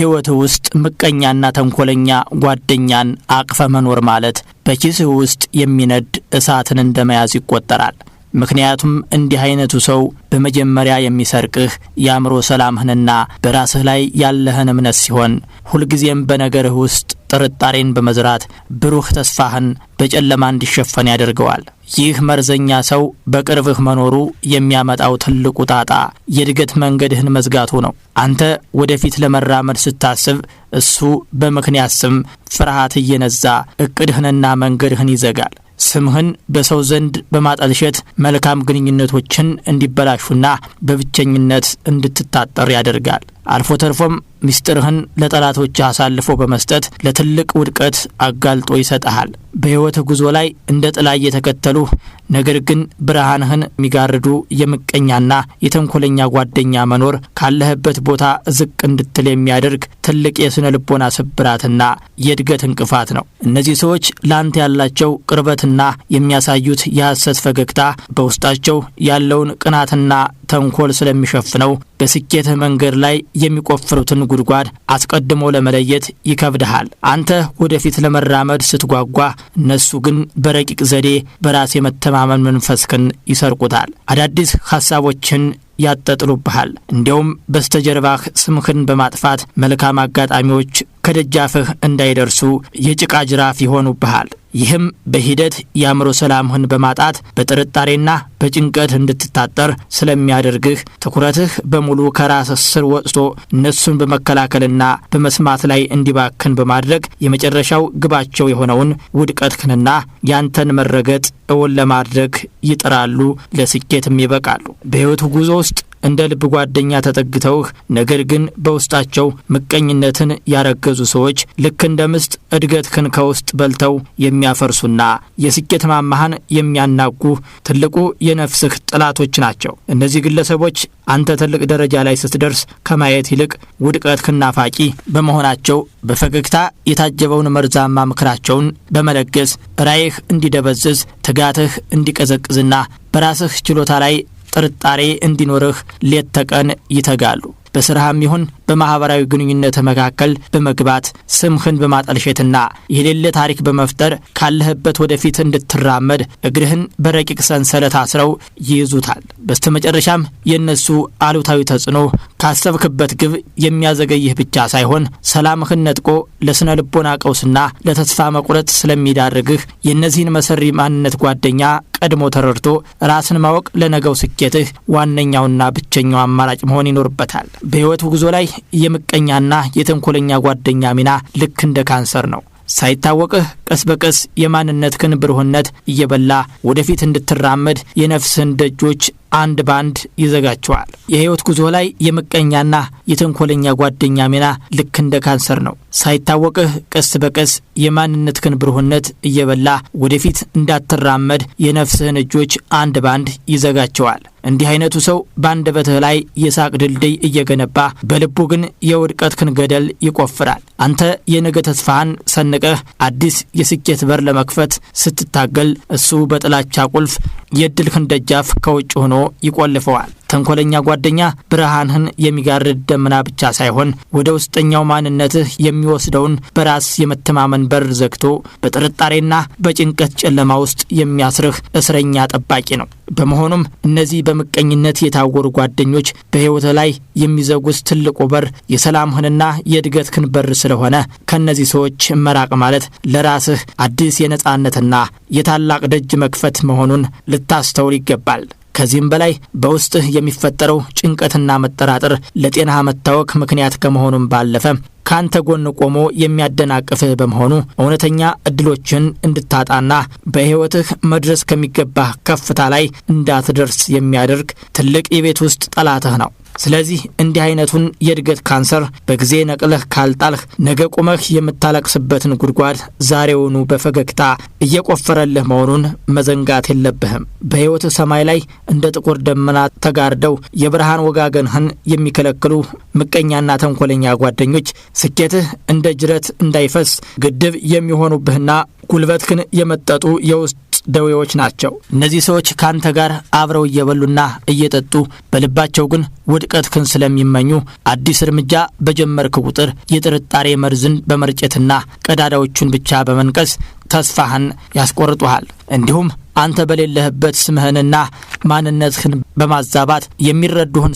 በህይወት ውስጥ ምቀኛና ተንኮለኛ ጓደኛን አቅፈ መኖር ማለት በኪስህ ውስጥ የሚነድ እሳትን እንደመያዝ ይቆጠራል። ምክንያቱም እንዲህ አይነቱ ሰው በመጀመሪያ የሚሰርቅህ ያምሮ ሰላምህንና በራስህ ላይ ያለህን እምነት ሲሆን ሁልጊዜም በነገርህ ውስጥ ጥርጣሬን በመዝራት ብሩህ ተስፋህን በጨለማ እንዲሸፈን ያደርገዋል። ይህ መርዘኛ ሰው በቅርብህ መኖሩ የሚያመጣው ትልቁ ጣጣ የእድገት መንገድህን መዝጋቱ ነው። አንተ ወደፊት ለመራመድ ስታስብ እሱ በምክንያት ስም ፍርሃት እየነዛ እቅድህንና መንገድህን ይዘጋል። ስምህን በሰው ዘንድ በማጠልሸት መልካም ግንኙነቶችን እንዲበላሹና በብቸኝነት እንድትታጠር ያደርጋል። አልፎ ተርፎም ሚስጥርህን ለጠላቶች አሳልፎ በመስጠት ለትልቅ ውድቀት አጋልጦ ይሰጣል። በህይወት ጉዞ ላይ እንደ ጥላ እየተከተሉ ነገር ግን ብርሃንህን የሚጋርዱ የምቀኛና የተንኮለኛ ጓደኛ መኖር ካለህበት ቦታ ዝቅ እንድትል የሚያደርግ ትልቅ የስነ ልቦና ስብራትና የእድገት እንቅፋት ነው። እነዚህ ሰዎች ላንተ ያላቸው ቅርበትና የሚያሳዩት የሐሰት ፈገግታ በውስጣቸው ያለውን ቅናትና ተንኮል ስለሚሸፍነው በስኬት መንገድ ላይ የሚቆፍሩትን ጉድጓድ አስቀድሞ ለመለየት ይከብድሃል። አንተ ወደፊት ለመራመድ ስትጓጓ እነሱ ግን በረቂቅ ዘዴ በራስ የመተማመን መንፈስክን ይሰርቁታል። አዳዲስ ሐሳቦችን ያጠጥሉብሃል። እንዲያውም በስተጀርባህ ስምህን በማጥፋት መልካም አጋጣሚዎች ከደጃፍህ እንዳይደርሱ የጭቃ ጅራፍ ይሆኑብሃል። ይህም በሂደት ያምሮ ሰላምህን በማጣት በጥርጣሬና በጭንቀት እንድትታጠር ስለሚያደርግህ ትኩረትህ በሙሉ ከራስህ ስር ወጥቶ እነሱን በመከላከልና በመስማት ላይ እንዲባክን በማድረግ የመጨረሻው ግባቸው የሆነውን ውድቀትህንና ያንተን መረገጥ እውን ለማድረግ ይጥራሉ፣ ለስኬትም ይበቃሉ። በህይወት ጉዞ ውስጥ እንደ ልብ ጓደኛ ተጠግተውህ ነገር ግን በውስጣቸው ምቀኝነትን ያረገዙ ሰዎች ልክ እንደ ምስጥ እድገትህን ከውስጥ በልተው የሚያፈርሱና የስኬት ማማህን የሚያናጉ ትልቁ የነፍስህ ጥላቶች ናቸው። እነዚህ ግለሰቦች አንተ ትልቅ ደረጃ ላይ ስትደርስ ከማየት ይልቅ ውድቀትህን ናፋቂ በመሆናቸው በፈገግታ የታጀበውን መርዛማ ምክራቸውን በመለገስ ራይህ እንዲደበዝዝ፣ ትጋትህ እንዲቀዘቅዝና በራስህ ችሎታ ላይ ጥርጣሬ እንዲኖርህ ሌት ተቀን ይተጋሉ። በስራህም ይሁን በማህበራዊ ግንኙነት መካከል በመግባት ስምህን በማጠልሸትና የሌለ ታሪክ በመፍጠር ካለህበት ወደፊት እንድትራመድ እግርህን በረቂቅ ሰንሰለት አስረው ይይዙታል። በስተመጨረሻም የነሱ አሉታዊ ተጽዕኖ ካሰብክበት ግብ የሚያዘገይህ ብቻ ሳይሆን ሰላምህን ነጥቆ ለስነ ልቦና ቀውስና ለተስፋ መቁረጥ ስለሚዳርግህ የነዚህን መሰሪ ማንነት ጓደኛ ቀድሞ ተረድቶ ራስን ማወቅ ለነገው ስኬትህ ዋነኛውና ብቸኛው አማራጭ መሆን ይኖርበታል። በህይወት ጉዞ ላይ የምቀኛና የተንኮለኛ ጓደኛ ሚና ልክ እንደ ካንሰር ነው። ሳይታወቅህ ቀስ በቀስ የማንነትህን ብሩህነት እየበላ ወደፊት እንድትራመድ የነፍስህን ደጆች አንድ ባንድ ይዘጋቸዋል። የህይወት ጉዞ ላይ የምቀኛና የተንኮለኛ ጓደኛ ሚና ልክ እንደ ካንሰር ነው። ሳይታወቅህ ቀስ በቀስ የማንነትህን ብሩህነት እየበላ ወደፊት እንዳትራመድ የነፍስህን እጆች አንድ ባንድ ይዘጋቸዋል። እንዲህ አይነቱ ሰው በአንደበትህ ላይ የሳቅ ድልድይ እየገነባ በልቡ ግን የውድቀትህን ገደል ይቆፍራል። አንተ የነገ ተስፋህን ሰንቀህ አዲስ የስኬት በር ለመክፈት ስትታገል እሱ በጥላቻ ቁልፍ የድልህን ደጃፍ ከውጭ ሆኖ ይቆልፈዋል። ተንኮለኛ ጓደኛ ብርሃንህን የሚጋርድ ደመና ብቻ ሳይሆን ወደ ውስጠኛው ማንነትህ የሚወስደውን በራስ የመተማመን በር ዘግቶ በጥርጣሬና በጭንቀት ጨለማ ውስጥ የሚያስርህ እስረኛ ጠባቂ ነው። በመሆኑም እነዚህ በምቀኝነት የታወሩ ጓደኞች በህይወት ላይ የሚዘጉት ትልቁ በር የሰላምህንና የእድገትህን በር ስለሆነ ከነዚህ ሰዎች መራቅ ማለት ለራስህ አዲስ የነጻነትና የታላቅ ደጅ መክፈት መሆኑን ልታስተውል ይገባል። ከዚህም በላይ በውስጥህ የሚፈጠረው ጭንቀትና መጠራጠር ለጤናህ መታወክ ምክንያት ከመሆኑም ባለፈ ካንተ ጎን ቆሞ የሚያደናቅፍህ በመሆኑ እውነተኛ እድሎችን እንድታጣና በህይወትህ መድረስ ከሚገባህ ከፍታ ላይ እንዳትደርስ የሚያደርግ ትልቅ የቤት ውስጥ ጠላትህ ነው። ስለዚህ እንዲህ አይነቱን የእድገት ካንሰር በጊዜ ነቅለህ ካልጣልህ ነገ ቁመህ የምታለቅስበትን ጉድጓድ ዛሬውኑ በፈገግታ እየቆፈረልህ መሆኑን መዘንጋት የለብህም። በህይወት ሰማይ ላይ እንደ ጥቁር ደመና ተጋርደው የብርሃን ወጋገንህን የሚከለክሉ ምቀኛና ተንኮለኛ ጓደኞች ስኬትህ እንደ ጅረት እንዳይፈስ ግድብ የሚሆኑብህና ጉልበትህን የመጠጡ የውስጥ ደዌዎች ናቸው። እነዚህ ሰዎች ካንተ ጋር አብረው እየበሉና እየጠጡ በልባቸው ግን ውድቀትህን ስለሚመኙ አዲስ እርምጃ በጀመርክ ቁጥር የጥርጣሬ መርዝን በመርጨትና ቀዳዳዎቹን ብቻ በመንቀስ ተስፋህን ያስቆርጡሃል። እንዲሁም አንተ በሌለህበት ስምህንና ማንነትህን በማዛባት የሚረዱህን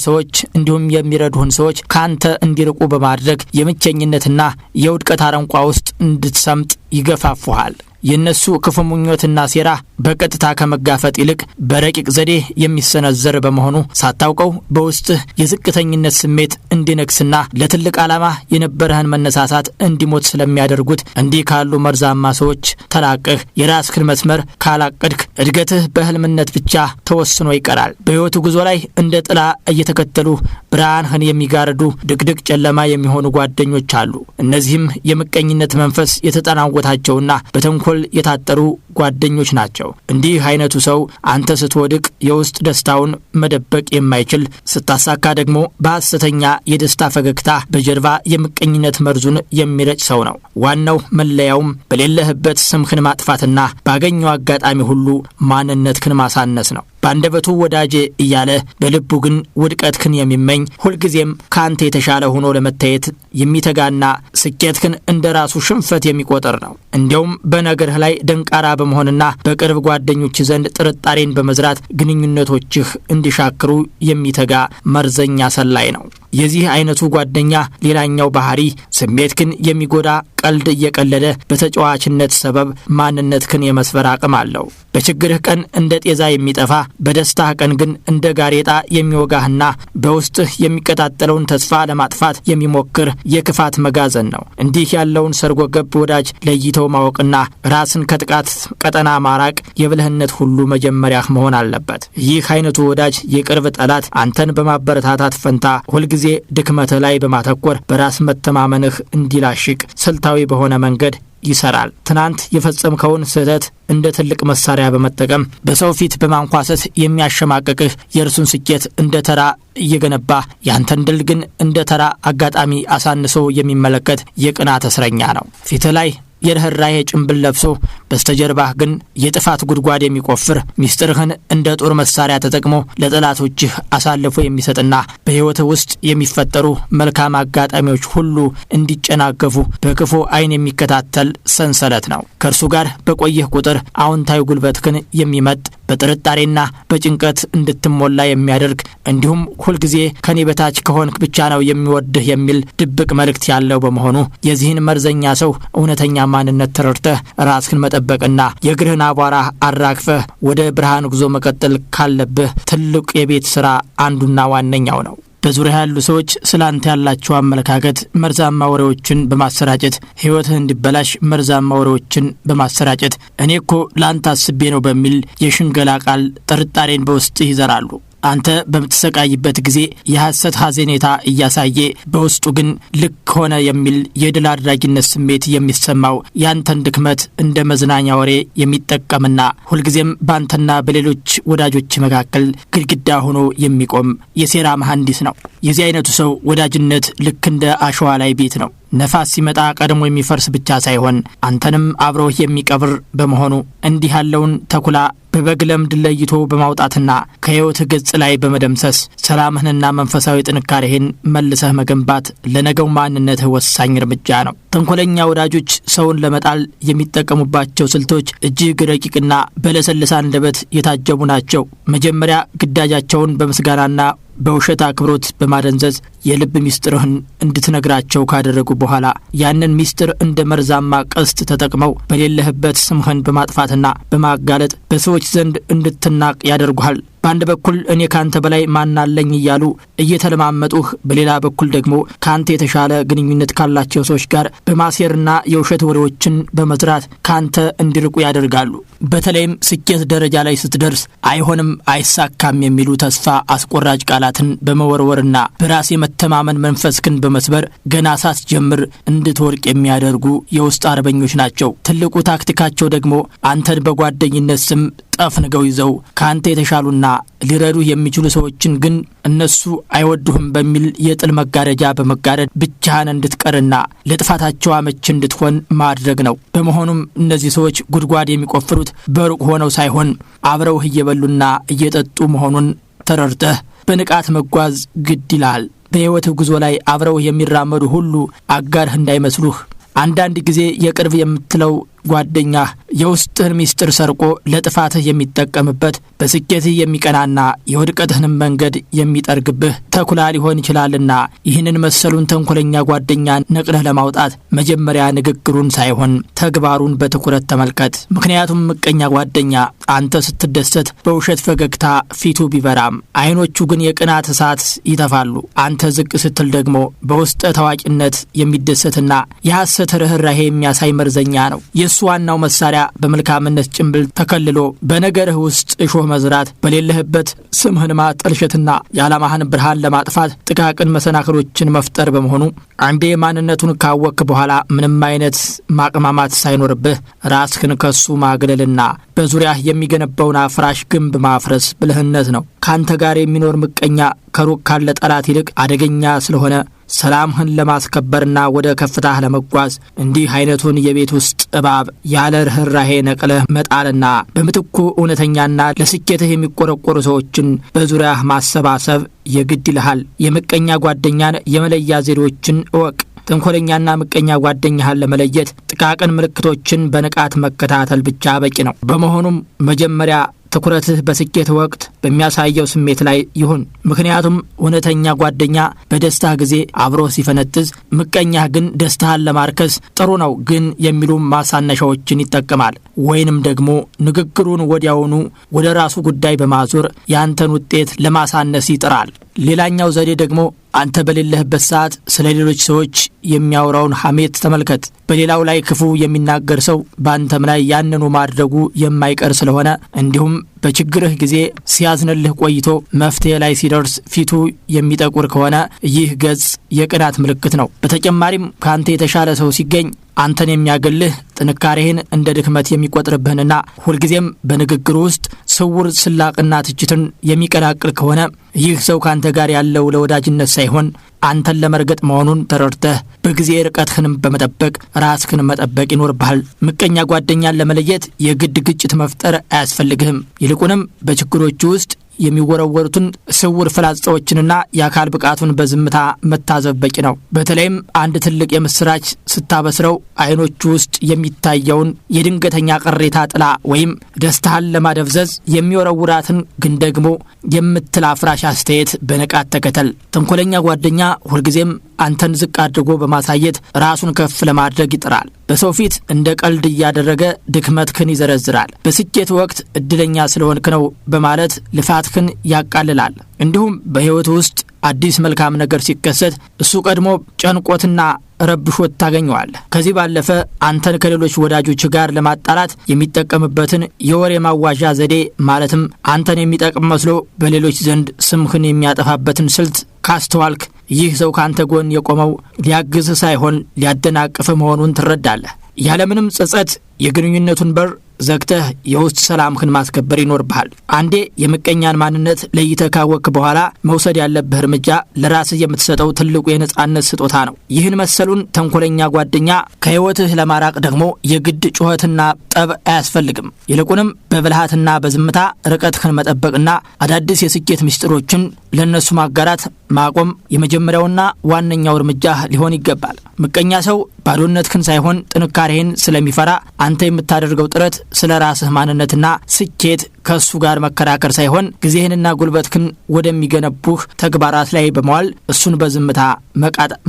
ሰዎች ካንተ እንዲርቁ በማድረግ የምቸኝነትና የውድቀት አረንቋ ውስጥ እንድትሰምጥ ይገፋፉሃል። የነሱ ክፉ ምኞትና ሴራ በቀጥታ ከመጋፈጥ ይልቅ በረቂቅ ዘዴ የሚሰነዘር በመሆኑ ሳታውቀው በውስጥህ የዝቅተኝነት ስሜት እንዲነክስና ለትልቅ ዓላማ የነበረህን መነሳሳት እንዲሞት ስለሚያደርጉት እንዲህ ካሉ መርዛማ ሰዎች ተላቀህ የራስህን መስመር ካላቀድክ እድገትህ በህልምነት ብቻ ተወስኖ ይቀራል። በሕይወቱ ጉዞ ላይ እንደ ጥላ እየተከተሉ ብርሃንህን የሚጋርዱ ድቅድቅ ጨለማ የሚሆኑ ጓደኞች አሉ። እነዚህም የምቀኝነት መንፈስ የተጠናወታቸውና በተንኮል የታጠሩ ጓደኞች ናቸው። እንዲህ አይነቱ ሰው አንተ ስትወድቅ የውስጥ ደስታውን መደበቅ የማይችል፣ ስታሳካ ደግሞ በሐሰተኛ የደስታ ፈገግታ በጀርባ የምቀኝነት መርዙን የሚረጭ ሰው ነው። ዋናው መለያውም በሌለህበት ስምህን ማጥፋትና ባገኘው አጋጣሚ ሁሉ ማንነትህን ማሳነስ ነው። ባንደበቱ ወዳጄ እያለ በልቡ ግን ውድቀትህን የሚመኝ ሁልጊዜም ካንተ የተሻለ ሆኖ ለመታየት የሚተጋና ስኬትህን እንደራሱ ሽንፈት የሚቆጥር ነው። እንዲያውም በነገርህ ላይ ደንቃራ በመሆንና በቅርብ ጓደኞች ዘንድ ጥርጣሬን በመዝራት ግንኙነቶችህ እንዲሻክሩ የሚተጋ መርዘኛ ሰላይ ነው። የዚህ አይነቱ ጓደኛ ሌላኛው ባህሪ ስሜትህን የሚጎዳ ቀልድ እየቀለደ በተጫዋችነት ሰበብ ማንነትህን የመስበር አቅም አለው። በችግርህ ቀን እንደ ጤዛ የሚጠፋ በደስታህ ቀን ግን እንደ ጋሬጣ የሚወጋህና በውስጥህ የሚቀጣጠለውን ተስፋ ለማጥፋት የሚሞክር የክፋት መጋዘን ነው። እንዲህ ያለውን ሰርጎ ገብ ወዳጅ ለይተው ማወቅና ራስን ከጥቃት ቀጠና ማራቅ የብልህነት ሁሉ መጀመሪያህ መሆን አለበት። ይህ አይነቱ ወዳጅ የቅርብ ጠላት አንተን በማበረታታት ፈንታ ሁልጊዜ ድክመትህ ላይ በማተኮር በራስ መተማመንህ እንዲላሽቅ ስልታዊ በሆነ መንገድ ይሰራል። ትናንት የፈጸምከውን ስህተት እንደ ትልቅ መሳሪያ በመጠቀም በሰው ፊት በማንኳሰት የሚያሸማቅቅህ የእርሱን ስኬት እንደ ተራ እየገነባ ያንተን ድል ግን እንደ ተራ አጋጣሚ አሳንሶ የሚመለከት የቅናት እስረኛ ነው። ፊትህ ላይ የርህራሄ ጭንብል ለብሶ በስተጀርባህ ግን የጥፋት ጉድጓድ የሚቆፍር ሚስጥርህን እንደ ጦር መሳሪያ ተጠቅሞ ለጠላቶችህ አሳልፎ የሚሰጥና በሕይወትህ ውስጥ የሚፈጠሩ መልካም አጋጣሚዎች ሁሉ እንዲጨናገፉ በክፉ ዓይን የሚከታተል ሰንሰለት ነው። ከእርሱ ጋር በቆየህ ቁጥር አዎንታዊ ጉልበትህን የሚመጥ በጥርጣሬና በጭንቀት እንድትሞላ የሚያደርግ እንዲሁም ሁልጊዜ ከኔ በታች ከሆንክ ብቻ ነው የሚወድህ የሚል ድብቅ መልእክት ያለው በመሆኑ የዚህን መርዘኛ ሰው እውነተኛ ማንነት ተረድተህ ራስህን መጠበቅና የእግርህን አቧራ አራግፈህ ወደ ብርሃን ጉዞ መቀጠል ካለብህ ትልቅ የቤት ሥራ አንዱና ዋነኛው ነው። በዙሪያ ያሉ ሰዎች ስላንተ ያላቸው አመለካከት መርዛማ ወሬዎችን በማሰራጨት ሕይወትህ እንዲበላሽ መርዛማ ወሬዎችን በማሰራጨት እኔ እኮ ላንተ አስቤ ነው በሚል የሽንገላ ቃል ጥርጣሬን በውስጥህ ይዘራሉ። አንተ በምትሰቃይበት ጊዜ የሐሰት ሐዘኔታ እያሳየ በውስጡ ግን ልክ ሆነ የሚል የድል አድራጊነት ስሜት የሚሰማው ያንተን ድክመት እንደ መዝናኛ ወሬ የሚጠቀምና ሁልጊዜም ባንተና በሌሎች ወዳጆች መካከል ግድግዳ ሆኖ የሚቆም የሴራ መሐንዲስ ነው። የዚህ አይነቱ ሰው ወዳጅነት ልክ እንደ አሸዋ ላይ ቤት ነው። ነፋስ ሲመጣ ቀድሞ የሚፈርስ ብቻ ሳይሆን አንተንም አብሮህ የሚቀብር በመሆኑ እንዲህ ያለውን ተኩላ በበግ ለምድ ለይቶ በማውጣትና ከሕይወት ገጽ ላይ በመደምሰስ ሰላምህንና መንፈሳዊ ጥንካሬህን መልሰህ መገንባት ለነገው ማንነትህ ወሳኝ እርምጃ ነው። ተንኮለኛ ወዳጆች ሰውን ለመጣል የሚጠቀሙባቸው ስልቶች እጅግ ረቂቅና በለሰለሰ አንደበት የታጀቡ ናቸው። መጀመሪያ ግዳጃቸውን በምስጋናና በውሸት አክብሮት በማደንዘዝ የልብ ሚስጥርህን እንድትነግራቸው ካደረጉ በኋላ ያንን ሚስጥር እንደ መርዛማ ቀስት ተጠቅመው በሌለህበት ስምህን በማጥፋትና በማጋለጥ በሰዎች ዘንድ እንድትናቅ ያደርጉሃል። በአንድ በኩል እኔ ካንተ በላይ ማናለኝ እያሉ እየተለማመጡህ፣ በሌላ በኩል ደግሞ ካንተ የተሻለ ግንኙነት ካላቸው ሰዎች ጋር በማሴርና የውሸት ወሬዎችን በመዝራት ካንተ እንዲርቁ ያደርጋሉ። በተለይም ስኬት ደረጃ ላይ ስትደርስ አይሆንም፣ አይሳካም የሚሉ ተስፋ አስቆራጭ ቃላትን በመወርወርና በራስ የመተማመን መንፈስክን በመስበር ገና ሳትጀምር እንድትወርቅ የሚያደርጉ የውስጥ አርበኞች ናቸው። ትልቁ ታክቲካቸው ደግሞ አንተን በጓደኝነት ስም ጠፍንገው ይዘው ካንተ የተሻሉና ሊረዱ የሚችሉ ሰዎችን ግን እነሱ አይወዱህም በሚል የጥል መጋረጃ በመጋረድ ብቻህን እንድትቀርና ለጥፋታቸው አመች እንድትሆን ማድረግ ነው። በመሆኑም እነዚህ ሰዎች ጉድጓድ የሚቆፍሩት በሩቅ ሆነው ሳይሆን አብረው እየበሉና እየጠጡ መሆኑን ተረድተህ በንቃት መጓዝ ግድ ይላል። በሕይወት ጉዞ ላይ አብረው የሚራመዱ ሁሉ አጋርህ እንዳይመስሉህ። አንዳንድ ጊዜ የቅርብ የምትለው ጓደኛ የውስጥህን ሚስጥር ሰርቆ ለጥፋትህ የሚጠቀምበት በስኬትህ የሚቀናና የውድቀትህን መንገድ የሚጠርግብህ ተኩላ ሊሆን ይችላልና ይህንን መሰሉን ተንኮለኛ ጓደኛ ነቅለህ ለማውጣት መጀመሪያ ንግግሩን ሳይሆን ተግባሩን በትኩረት ተመልከት። ምክንያቱም ምቀኛ ጓደኛ አንተ ስትደሰት በውሸት ፈገግታ ፊቱ ቢበራም አይኖቹ ግን የቅናት እሳት ይተፋሉ። አንተ ዝቅ ስትል ደግሞ በውስጥ ታዋቂነት የሚደሰትና የሐሰት ርህራሄ የሚያሳይ መርዘኛ ነው። የሱ ዋናው መሳሪያ በመልካምነት ጭንብል ተከልሎ በነገርህ ውስጥ እሾህ መዝራት፣ በሌለህበት ስምህን ማጠልሸትና የዓላማህን ብርሃን ለማጥፋት ጥቃቅን መሰናክሎችን መፍጠር በመሆኑ አንዴ ማንነቱን ካወክ በኋላ ምንም አይነት ማቅማማት ሳይኖርብህ ራስህን ከሱ ማግለልና በዙሪያህ የሚገነባውን አፍራሽ ግንብ ማፍረስ ብልህነት ነው። ካንተ ጋር የሚኖር ምቀኛ ከሩቅ ካለ ጠላት ይልቅ አደገኛ ስለሆነ ሰላምህን ለማስከበርና ወደ ከፍታህ ለመጓዝ እንዲህ አይነቱን የቤት ውስጥ እባብ ያለ ርህራሄ ነቅለህ መጣልና በምትኩ እውነተኛና ለስኬትህ የሚቆረቆሩ ሰዎችን በዙሪያህ ማሰባሰብ የግድ ይልሃል። የምቀኛ ጓደኛን የመለያ ዘዴዎችን እወቅ። ተንኮለኛና ምቀኛ ጓደኛህን ለመለየት ጥቃቅን ምልክቶችን በንቃት መከታተል ብቻ በቂ ነው። በመሆኑም መጀመሪያ ትኩረትህ በስኬት ወቅት በሚያሳየው ስሜት ላይ ይሁን። ምክንያቱም እውነተኛ ጓደኛ በደስታ ጊዜ አብሮ ሲፈነጥዝ፣ ምቀኛህ ግን ደስታህን ለማርከስ ጥሩ ነው ግን የሚሉ ማሳነሻዎችን ይጠቀማል። ወይንም ደግሞ ንግግሩን ወዲያውኑ ወደ ራሱ ጉዳይ በማዞር ያንተን ውጤት ለማሳነስ ይጥራል። ሌላኛው ዘዴ ደግሞ አንተ በሌለህበት ሰዓት ስለ ሌሎች ሰዎች የሚያወራውን ሐሜት ተመልከት። በሌላው ላይ ክፉ የሚናገር ሰው በአንተም ላይ ያንኑ ማድረጉ የማይቀር ስለሆነ እንዲሁም በችግርህ ጊዜ ሲያዝንልህ ቆይቶ መፍትሄ ላይ ሲደርስ ፊቱ የሚጠቁር ከሆነ ይህ ገጽ የቅናት ምልክት ነው። በተጨማሪም ካንተ የተሻለ ሰው ሲገኝ አንተን የሚያገልህ ጥንካሬህን እንደ ድክመት የሚቆጥርብህንና ሁልጊዜም በንግግሩ ውስጥ ስውር ስላቅና ትችትን የሚቀላቅል ከሆነ ይህ ሰው ካንተ ጋር ያለው ለወዳጅነት ሳይሆን አንተን ለመርገጥ መሆኑን ተረድተህ በጊዜ ርቀትህን በመጠበቅ ራስህን መጠበቅ ይኖርብሃል። ምቀኛ ጓደኛን ለመለየት የግድ ግጭት መፍጠር አያስፈልግህም። ይልቁንም በችግሮቹ ውስጥ የሚወረወሩትን ስውር ፍላጻዎችንና የአካል ብቃቱን በዝምታ መታዘብ በቂ ነው። በተለይም አንድ ትልቅ የምስራች ስታበስረው አይኖቹ ውስጥ የሚታየውን የድንገተኛ ቅሬታ ጥላ ወይም ደስታህን ለማደብዘዝ የሚወረውራትን ግን ደግሞ የምትል አፍራሽ አስተያየት በንቃት ተከተል። ተንኮለኛ ጓደኛ ሁልጊዜም አንተን ዝቅ አድርጎ በማሳየት ራሱን ከፍ ለማድረግ ይጥራል። በሰው ፊት እንደ ቀልድ እያደረገ ድክመትህን ይዘረዝራል። በስኬት ወቅት እድለኛ ስለሆንክ ነው በማለት ልፋትህን ያቃልላል። እንዲሁም በሕይወት ውስጥ አዲስ መልካም ነገር ሲከሰት እሱ ቀድሞ ጨንቆትና ረብሾት ታገኘዋለህ። ከዚህ ባለፈ አንተን ከሌሎች ወዳጆች ጋር ለማጣላት የሚጠቀምበትን የወሬ ማዋዣ ዘዴ ማለትም አንተን የሚጠቅም መስሎ በሌሎች ዘንድ ስምህን የሚያጠፋበትን ስልት ካስተዋልክ ይህ ሰው ካንተ ጎን የቆመው ሊያግዝ ሳይሆን ሊያደናቅፍ መሆኑን ትረዳለህ። ያለምንም ጸጸት የግንኙነቱን በር ዘግተህ የውስጥ ሰላምህን ማስከበር ይኖርብሃል። አንዴ የምቀኛን ማንነት ለይተህ ካወቅክ በኋላ መውሰድ ያለብህ እርምጃ ለራስህ የምትሰጠው ትልቁ የነጻነት ስጦታ ነው። ይህን መሰሉን ተንኮለኛ ጓደኛ ከሕይወትህ ለማራቅ ደግሞ የግድ ጩኸትና ጠብ አያስፈልግም። ይልቁንም በብልሃትና በዝምታ ርቀትህን መጠበቅና አዳዲስ የስኬት ምስጢሮችን ለነሱ ማጋራት ማቆም የመጀመሪያውና ዋነኛው እርምጃ ሊሆን ይገባል። ምቀኛ ሰው ባዶነትህን ሳይሆን ጥንካሬህን ስለሚፈራ አንተ የምታደርገው ጥረት ስለ ራስህ ማንነትና ስኬት ከሱ ጋር መከራከር ሳይሆን ጊዜህንና ጉልበትህን ወደሚገነቡህ ተግባራት ላይ በመዋል እሱን በዝምታ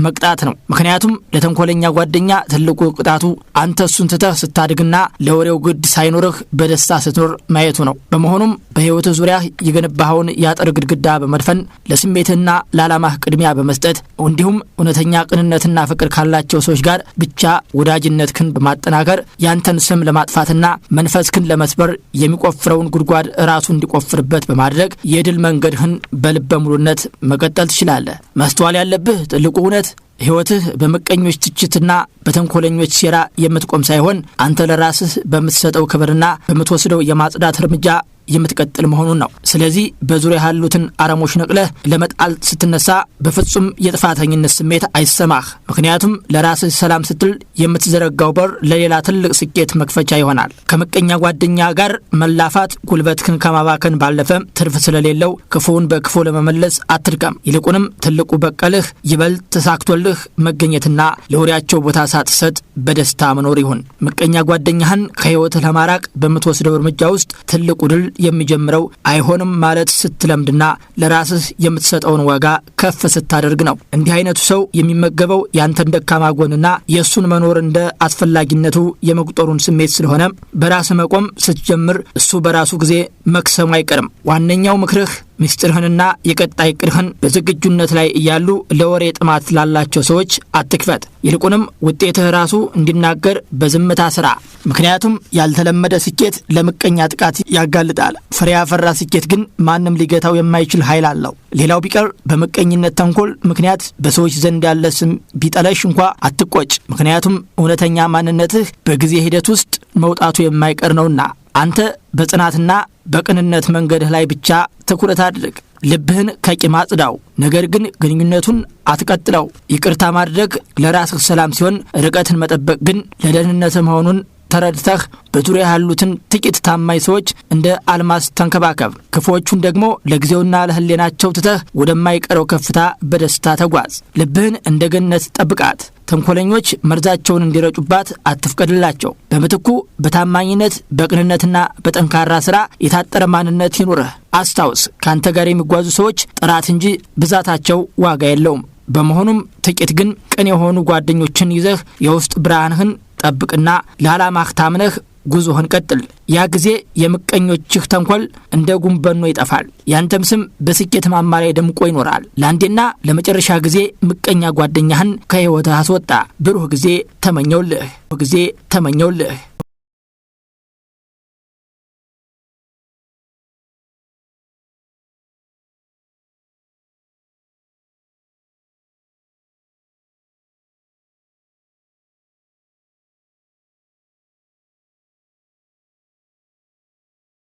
መቅጣት ነው። ምክንያቱም ለተንኮለኛ ጓደኛ ትልቁ ቅጣቱ አንተ እሱን ትተህ ስታድግና ለወሬው ግድ ሳይኖርህ በደስታ ስትኖር ማየቱ ነው። በመሆኑም በሕይወትህ ዙሪያ የገነባኸውን የአጥር ግድግዳ በመድፈን ለስሜትህና ለዓላማህ ቅድሚያ በመስጠት እንዲሁም እውነተኛ ቅንነትና ፍቅር ካላቸው ሰዎች ጋር ብቻ ወዳጅነትህን በማጠናከር ያንተን ስም ለማጥፋትና መንፈስህን ለመስበር የሚቆፍረውን ጉድጓድ ራሱ እንዲቆፍርበት በማድረግ የድል መንገድህን በልበ ሙሉነት መቀጠል ትችላለህ። ማስተዋል ያለብህ ትልቁ እውነት ህይወትህ በመቀኞች ትችትና በተንኮለኞች ሴራ የምትቆም ሳይሆን አንተ ለራስህ በምትሰጠው ክብርና በምትወስደው የማጽዳት እርምጃ የምትቀጥል መሆኑን ነው። ስለዚህ በዙሪያ ያሉትን አረሞች ነቅለህ ለመጣል ስትነሳ በፍጹም የጥፋተኝነት ስሜት አይሰማህ። ምክንያቱም ለራስህ ሰላም ስትል የምትዘረጋው በር ለሌላ ትልቅ ስኬት መክፈቻ ይሆናል። ከምቀኛ ጓደኛ ጋር መላፋት ጉልበትህን ከማባከን ባለፈ ትርፍ ስለሌለው ክፉውን በክፉ ለመመለስ አትድከም። ይልቁንም ትልቁ በቀልህ ይበልጥ ተሳክቶልህ መገኘትና ለወሬያቸው ቦታ ሳትሰጥ በደስታ መኖር ይሁን። ምቀኛ ጓደኛህን ከህይወትህ ለማራቅ በምትወስደው እርምጃ ውስጥ ትልቁ ድል የሚጀምረው አይሆንም ማለት ስትለምድና ለራስህ የምትሰጠውን ዋጋ ከፍ ስታደርግ ነው። እንዲህ አይነቱ ሰው የሚመገበው ያንተን ደካማ ጎንና የእሱን መኖር እንደ አስፈላጊነቱ የመቁጠሩን ስሜት ስለሆነ በራስ መቆም ስትጀምር እሱ በራሱ ጊዜ መክሰሙ አይቀርም። ዋነኛው ምክርህ ምስጢርህንና የቀጣይ ቅድህን በዝግጁነት ላይ እያሉ ለወሬ ጥማት ላላቸው ሰዎች አትክፈት። ይልቁንም ውጤትህ ራሱ እንዲናገር በዝምታ ስራ። ምክንያቱም ያልተለመደ ስኬት ለምቀኛ ጥቃት ያጋልጣል። ፍሬ ያፈራ ስኬት ግን ማንም ሊገታው የማይችል ኃይል አለው። ሌላው ቢቀር በምቀኝነት ተንኮል ምክንያት በሰዎች ዘንድ ያለ ስም ቢጠለሽ እንኳ አትቆጭ። ምክንያቱም እውነተኛ ማንነትህ በጊዜ ሂደት ውስጥ መውጣቱ የማይቀር ነውና አንተ በጽናትና በቅንነት መንገድህ ላይ ብቻ ትኩረት አድርግ። ልብህን ከቂም አጽዳው፣ ነገር ግን ግንኙነቱን አትቀጥለው። ይቅርታ ማድረግ ለራስህ ሰላም ሲሆን፣ ርቀትን መጠበቅ ግን ለደህንነትህ መሆኑን ተረድተህ በዙሪያ ያሉትን ጥቂት ታማኝ ሰዎች እንደ አልማዝ ተንከባከብ። ክፉዎቹን ደግሞ ለጊዜውና ለህሌናቸው ትተህ ወደማይቀረው ከፍታ በደስታ ተጓዝ። ልብህን እንደ ገነት ጠብቃት። ተንኮለኞች መርዛቸውን እንዲረጩባት አትፍቀድላቸው። በምትኩ በታማኝነት በቅንነትና በጠንካራ ስራ የታጠረ ማንነት ይኑርህ። አስታውስ፣ ካንተ ጋር የሚጓዙ ሰዎች ጥራት እንጂ ብዛታቸው ዋጋ የለውም። በመሆኑም ጥቂት ግን ቅን የሆኑ ጓደኞችን ይዘህ የውስጥ ብርሃንህን ጠብቅና ለዓላማህ ታምነህ ጉዞህን ቀጥል። ያ ጊዜ የምቀኞችህ ተንኮል እንደ ጉንበኖ ይጠፋል። ያንተም ስም በስኬት ማማ ላይ ደምቆ ይኖራል። ለአንዴና ለመጨረሻ ጊዜ ምቀኛ ጓደኛህን ከህይወትህ አስወጣ። ብሩህ ጊዜ ተመኘውልህ።